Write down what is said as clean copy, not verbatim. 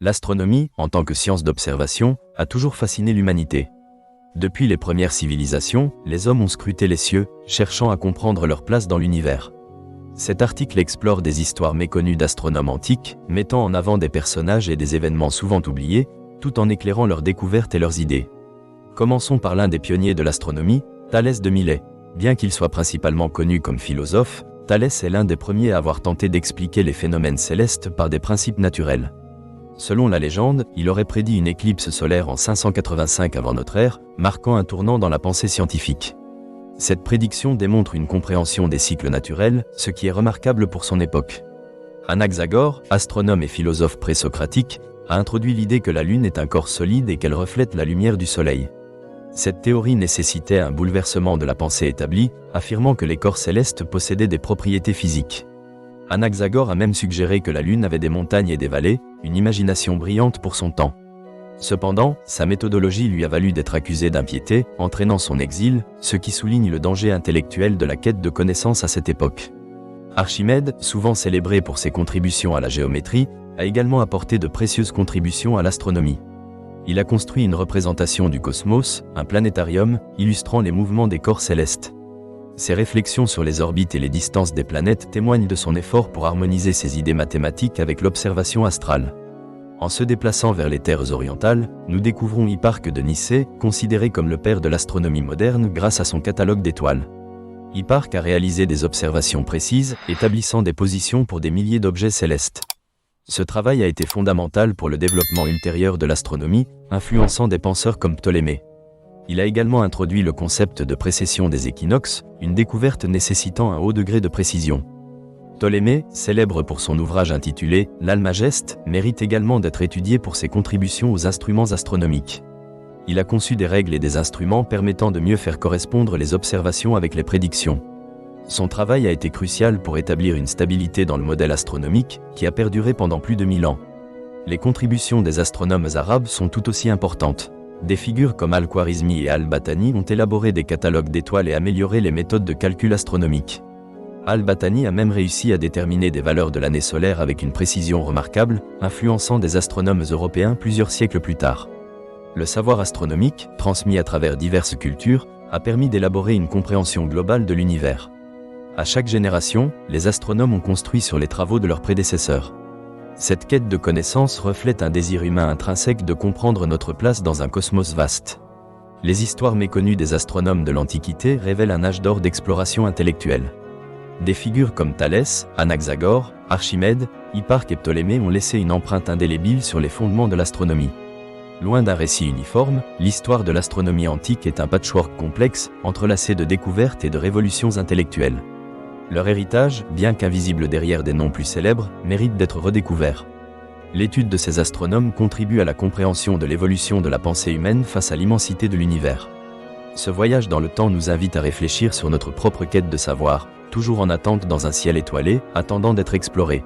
L'astronomie, en tant que science d'observation, a toujours fasciné l'humanité. Depuis les premières civilisations, les hommes ont scruté les cieux, cherchant à comprendre leur place dans l'univers. Cet article explore des histoires méconnues d'astronomes antiques, mettant en avant des personnages et des événements souvent oubliés, tout en éclairant leurs découvertes et leurs idées. Commençons par l'un des pionniers de l'astronomie, Thalès de Milet. Bien qu'il soit principalement connu comme philosophe, Thalès est l'un des premiers à avoir tenté d'expliquer les phénomènes célestes par des principes naturels. Selon la légende, il aurait prédit une éclipse solaire en 585 avant notre ère, marquant un tournant dans la pensée scientifique. Cette prédiction démontre une compréhension des cycles naturels, ce qui est remarquable pour son époque. Anaxagore, astronome et philosophe présocratique, a introduit l'idée que la Lune est un corps solide et qu'elle reflète la lumière du Soleil. Cette théorie nécessitait un bouleversement de la pensée établie, affirmant que les corps célestes possédaient des propriétés physiques. Anaxagore a même suggéré que la Lune avait des montagnes et des vallées, une imagination brillante pour son temps. Cependant, sa méthodologie lui a valu d'être accusé d'impiété, entraînant son exil, ce qui souligne le danger intellectuel de la quête de connaissances à cette époque. Archimède, souvent célébré pour ses contributions à la géométrie, a également apporté de précieuses contributions à l'astronomie. Il a construit une représentation du cosmos, un planétarium, illustrant les mouvements des corps célestes. Ses réflexions sur les orbites et les distances des planètes témoignent de son effort pour harmoniser ses idées mathématiques avec l'observation astrale. En se déplaçant vers les terres orientales, nous découvrons Hipparque de Nicée, considéré comme le père de l'astronomie moderne grâce à son catalogue d'étoiles. Hipparque a réalisé des observations précises, établissant des positions pour des milliers d'objets célestes. Ce travail a été fondamental pour le développement ultérieur de l'astronomie, influençant des penseurs comme Ptolémée. Il a également introduit le concept de précession des équinoxes, une découverte nécessitant un haut degré de précision. Ptolémée, célèbre pour son ouvrage intitulé « L'Almageste », mérite également d'être étudié pour ses contributions aux instruments astronomiques. Il a conçu des règles et des instruments permettant de mieux faire correspondre les observations avec les prédictions. Son travail a été crucial pour établir une stabilité dans le modèle astronomique, qui a perduré pendant plus de 1000 ans. Les contributions des astronomes arabes sont tout aussi importantes. Des figures comme Al-Khwarizmi et Al-Battani ont élaboré des catalogues d'étoiles et amélioré les méthodes de calcul astronomique. Al-Battani a même réussi à déterminer des valeurs de l'année solaire avec une précision remarquable, influençant des astronomes européens plusieurs siècles plus tard. Le savoir astronomique, transmis à travers diverses cultures, a permis d'élaborer une compréhension globale de l'univers. À chaque génération, les astronomes ont construit sur les travaux de leurs prédécesseurs. Cette quête de connaissances reflète un désir humain intrinsèque de comprendre notre place dans un cosmos vaste. Les histoires méconnues des astronomes de l'Antiquité révèlent un âge d'or d'exploration intellectuelle. Des figures comme Thalès, Anaxagore, Archimède, Hipparque et Ptolémée ont laissé une empreinte indélébile sur les fondements de l'astronomie. Loin d'un récit uniforme, l'histoire de l'astronomie antique est un patchwork complexe, entrelacé de découvertes et de révolutions intellectuelles. Leur héritage, bien qu'invisible derrière des noms plus célèbres, mérite d'être redécouvert. L'étude de ces astronomes contribue à la compréhension de l'évolution de la pensée humaine face à l'immensité de l'univers. Ce voyage dans le temps nous invite à réfléchir sur notre propre quête de savoir, toujours en attente dans un ciel étoilé, attendant d'être exploré.